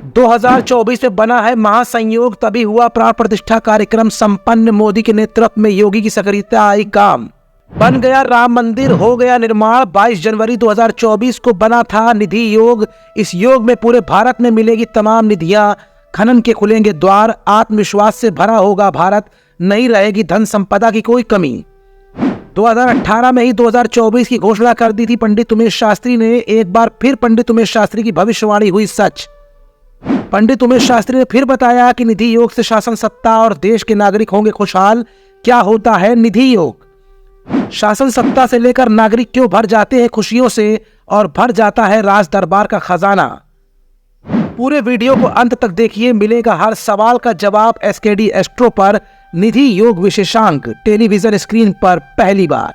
2024 में बना है महासंयोग, तभी हुआ प्राण प्रतिष्ठा कार्यक्रम संपन्न। मोदी के नेतृत्व में योगी की सक्रियता आई काम। बन गया राम मंदिर, हो गया निर्माण। 22 जनवरी 2024 को बना था निधि योग। इस योग में पूरे भारत में मिलेगी तमाम निधियां, खनन के खुलेंगे द्वार। आत्मविश्वास से भरा होगा भारत, नहीं रहेगी धन संपदा की कोई कमी। 2018 में ही 2024 की घोषणा कर दी थी पंडित उमेश शास्त्री ने। एक बार फिर पंडित उमेश शास्त्री की भविष्यवाणी हुई सच। पंडित उमेश शास्त्री ने फिर बताया कि निधि योग से शासन सत्ता और देश के नागरिक होंगे खुशहाल। क्या होता है निधि योग? शासन सत्ता से लेकर नागरिक क्यों भर जाते हैं खुशियों से और भर जाता है राज दरबार का खजाना। पूरे वीडियो को अंत तक देखिए, मिलेगा हर सवाल का जवाब एसकेडी एस्ट्रो पर। निधि योग विशेषांक टेलीविजन स्क्रीन पर पहली बार।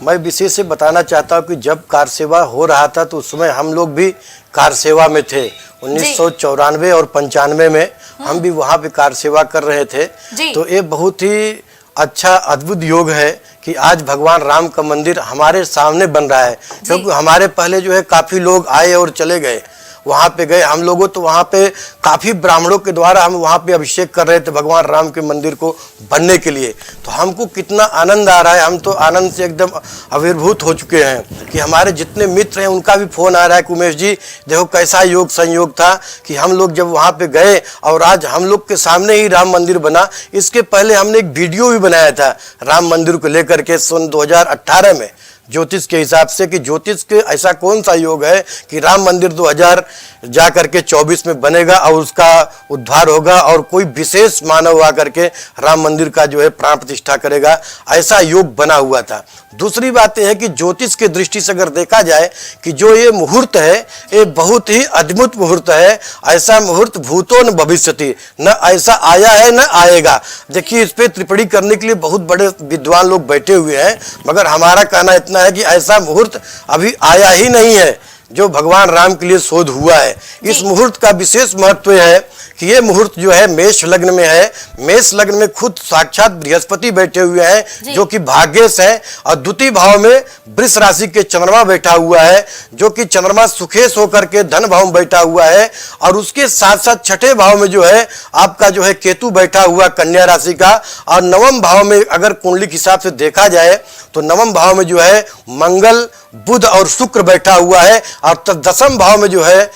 मैं विशेष से बताना चाहता हूँ कि जब कार सेवा हो रहा था तो उस समय हम लोग भी कार सेवा में थे। 1994 और 95 में हम भी वहाँ पे कार सेवा कर रहे थे। तो ये बहुत ही अच्छा अद्भुत योग है कि आज भगवान राम का मंदिर हमारे सामने बन रहा है। क्योंकि हमारे पहले जो है काफ़ी लोग आए और चले गए, वहाँ पे गए हम लोगों, तो वहाँ पे काफ़ी ब्राह्मणों के द्वारा हम वहाँ पे अभिषेक कर रहे थे भगवान राम के मंदिर को बनने के लिए। तो हमको कितना आनंद आ रहा है, हम तो आनंद से एकदम आविर्भूत हो चुके हैं कि हमारे जितने मित्र हैं उनका भी फ़ोन आ रहा है कि उमेश जी देखो कैसा योग संयोग था कि हम लोग जब वहाँ पे गए और आज हम लोग के सामने ही राम मंदिर बना। इसके पहले हमने एक वीडियो भी बनाया था राम मंदिर को लेकर के सन 2018 में, ज्योतिष के हिसाब से कि ज्योतिष के ऐसा कौन सा योग है कि राम मंदिर 2000 जा करके 24 में बनेगा और उसका उद्धार होगा और कोई विशेष मानव आ करके राम मंदिर का जो है प्राण प्रतिष्ठा करेगा। ऐसा योग बना हुआ था। दूसरी बात यह है कि ज्योतिष की दृष्टि से अगर देखा जाए कि जो ये मुहूर्त है ये बहुत ही अद्भुत मुहूर्त है। ऐसा मुहूर्त भूतो न भविष्यति, न ऐसा आया है न आएगा। देखिए इस पे टिप्पणी करने के लिए बहुत बड़े विद्वान लोग बैठे हुए हैं, मगर हमारा कहना इतना है कि ऐसा मुहूर्त अभी आया ही नहीं है जो भगवान राम के लिए शोध हुआ है। इस मुहूर्त का विशेष महत्व है कि ये मुहूर्त जो है मेष लग्न में है। मेष लग्न में खुद साक्षात बृहस्पति बैठे हुए हैं जो कि भाग्येश है, और द्वितीय भाव में वृष राशि के चंद्रमा बैठा हुआ है जो कि चंद्रमा सुखेश होकर के धन भाव में बैठा हुआ है। और उसके साथ साथ छठे भाव में जो है आपका जो है केतु बैठा हुआ कन्या राशि का। और नवम भाव में अगर कुंडली के हिसाब से देखा जाए तो नवम भाव में जो है मंगल, बुध और शुक्र बैठा हुआ है। और दसम भाव में जो है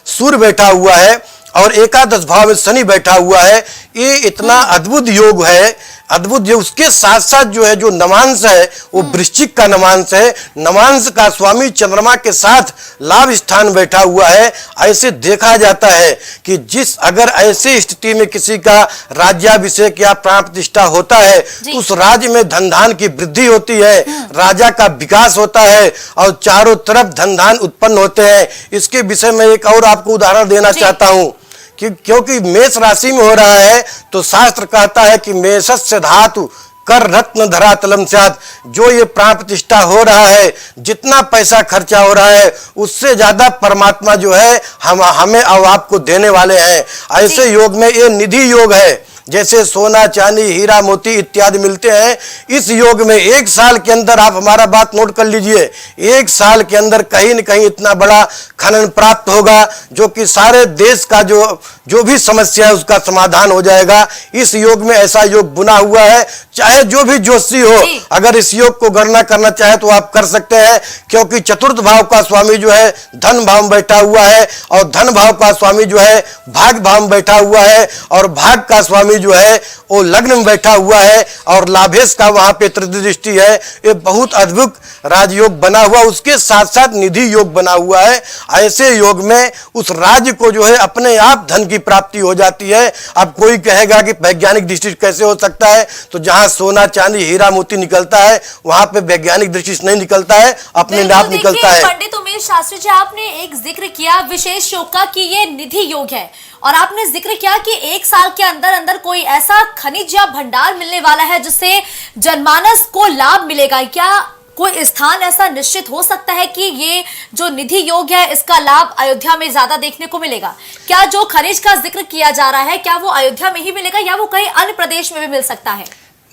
सूर्य बैठा हुआ है और एकादश भाव में शनि बैठा हुआ है। ये इतना अद्भुत योग है, अद्भुत योग। उसके साथ साथ जो है जो नवांश है वो वृश्चिक का नवांश है। नवांश का स्वामी चंद्रमा के साथ लाभ स्थान बैठा हुआ है। ऐसे देखा जाता है कि जिस अगर ऐसे स्थिति में किसी का राज्याभिषेक या प्राण प्रतिष्ठा होता है तो उस राज्य में धन धान की वृद्धि होती है, राजा का विकास होता है और चारों तरफ धन धान उत्पन्न होते हैं। इसके विषय में एक और आपको उदाहरण देना चाहता हूं कि क्योंकि मेष राशि में हो रहा है तो शास्त्र कहता है कि मेषस्य धातु कर रत्न धरा तलम स्यात्। जो ये प्राण प्रतिष्ठा हो रहा है, जितना पैसा खर्चा हो रहा है उससे ज्यादा परमात्मा जो है हमें और आपको देने वाले हैं। ऐसे योग में ये निधि योग है। जैसे सोना चांदी हीरा मोती इत्यादि मिलते हैं, इस योग में एक साल के अंदर आप हमारा बात नोट कर लीजिए, एक साल के अंदर कहीं न कहीं इतना बड़ा खनन प्राप्त होगा जो कि सारे देश का जो भी समस्या है उसका समाधान हो जाएगा। इस योग में ऐसा योग बुना हुआ है। चाहे जो भी ज्योतिषी हो अगर इस योग को गणना करना चाहे तो आप कर सकते हैं, क्योंकि चतुर्थ भाव का स्वामी जो है धन भाव में बैठा हुआ है और धन भाव का स्वामी जो है भाग भाव में बैठा हुआ है और भाग का स्वामी जो है वो लग्न में बैठा हुआ है और लाभेश का वहां पे तृतीय दृष्टि है। ये बहुत अद्भुत राजयोग बना हुआ, उसके साथ साथ निधि योग बना हुआ है। ऐसे योग में उस राज्य को जो है अपने आप धन की प्राप्ति हो जाती है। अब कोई कहेगा कि वैज्ञानिक दृष्टि कैसे हो सकता है, तो जहां सोना चांदी हीरा मोती निकलता है वहां पे वैज्ञानिक दृष्टि से नहीं निकलता है, अपने आप निकलता है। पंडित उमेश शास्त्री जी, आपने एक जिक्र किया विशेष योग का कि ये निधि योग है, और आपने जिक्र किया कि एक साल के अंदर अंदर कोई ऐसा खनिज या भंडार मिलने वाला है जिससे जनमानस को लाभ मिलेगा। क्या कोई स्थान ऐसा निश्चित हो सकता है कि ये जो निधि योग है इसका लाभ अयोध्या में ज्यादा देखने को मिलेगा? क्या जो खनिज का जिक्र किया जा रहा है क्या वो अयोध्या में ही मिलेगा या वो कहीं अन्य प्रदेश में भी मिल सकता है?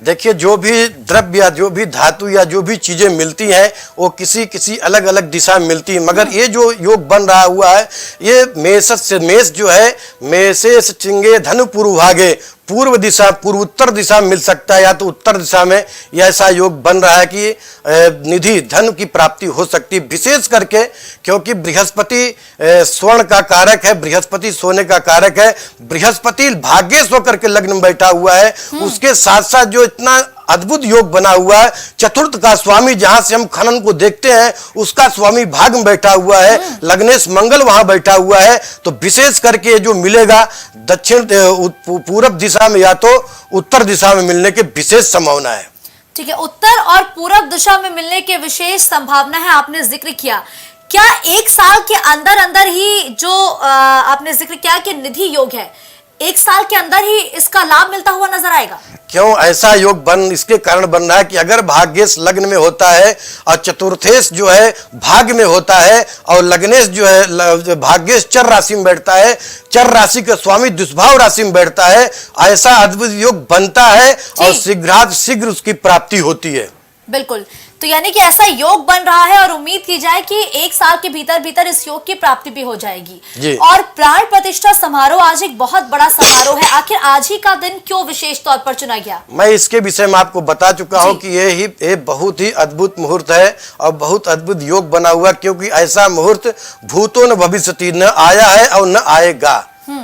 देखिए, जो भी द्रव्य या जो भी धातु या जो भी चीजें मिलती हैं वो किसी किसी अलग अलग दिशा में मिलती है, मगर ये जो योग बन रहा हुआ है ये मेष जो है, मेषेश चिंगे धनु पूर्व भागे, पूर्व दिशा पूर्वोत्तर दिशा में मिल सकता है या तो उत्तर दिशा में, यह ऐसा योग बन रहा है कि निधि धन की प्राप्ति हो सकती है। विशेष करके क्योंकि बृहस्पति स्वर्ण का कारक है, बृहस्पति सोने का कारक है, बृहस्पति भाग्येश होकर के लग्न में बैठा हुआ है। उसके साथ साथ जो इतना अद्भुत योग बना हुआ है, चतुर्थ का स्वामी जहां से हम खनन को देखते हैं उसका स्वामी भाग में बैठा हुआ है, लग्नेश मंगल वहां बैठा हुआ है। तो विशेष करके जो मिलेगा दक्षिण पूरब दिशा में या तो उत्तर दिशा में मिलने की विशेष संभावना है। ठीक है, उत्तर और पूरब दिशा में मिलने की विशेष संभावना है, आपने जिक्र किया। क्या एक साल के अंदर अंदर ही जो आपने जिक्र किया कि निधि योग है, एक साल के अंदर ही इसका लाभ मिलता हुआ नजर आएगा? क्यों ऐसा योग इसके कारण बन रहा है कि अगर भाग्येश लग्न में होता है और चतुर्थेश जो है भाग्य में होता है और लग्नेश जो है भाग्येश चर राशि में बैठता है, चर राशि का स्वामी दुष्भाव राशि में बैठता है, ऐसा अद्भुत योग बनता है और शीघ्र उसकी प्राप्ति होती है। बिल्कुल, तो यानी कि ऐसा योग बन रहा है और उम्मीद की जाए कि एक साल के भीतर इस योग की प्राप्ति भी हो जाएगी। और प्राण प्रतिष्ठा समारोह आज एक बहुत बड़ा समारोह है, आखिर आज ही का दिन क्यों विशेष तौर पर चुना गया? मैं इसके विषय में आपको बता चुका हूं कि ये बहुत ही अद्भुत मुहूर्त है और बहुत अद्भुत योग बना हुआ, क्योंकि ऐसा मुहूर्त भूतो न भविष्यति, न आया है और न आएगा।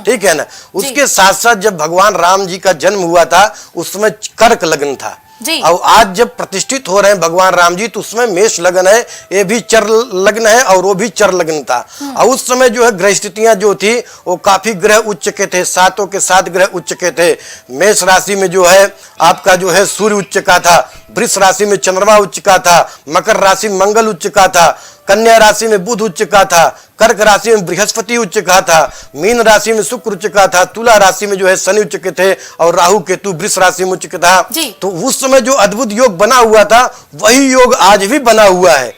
ठीक है ना। उसके साथ साथ जब भगवान राम जी का जन्म हुआ था उस समय कर्क लग्न था, और आज जब प्रतिष्ठित हो रहे हैं भगवान राम जी तो उसमें मेष लग्न है, ये भी चर लग्न है और वो भी चर लग्न था। और उस समय जो है ग्रह स्थितियां जो थी वो काफी ग्रह उच्च के थे, 7 के 7 ग्रह उच्च के थे। मेष राशि में जो है आपका जो है सूर्य उच्च का था, वृष राशि में चंद्रमा उच्च का था, मकर राशि में मंगल उच्च का था, कन्या राशि में बुध उच्च का था, कर्क राशि में बृहस्पति उच्च का था, मीन राशि में शुक्र उच्च का था, तुला राशि में जो है शनि उच्च के थे और राहु केतु वृष राशि में उच्च का था। तो उस समय जो अद्भुत योग बना हुआ था वही योग आज भी बना हुआ है।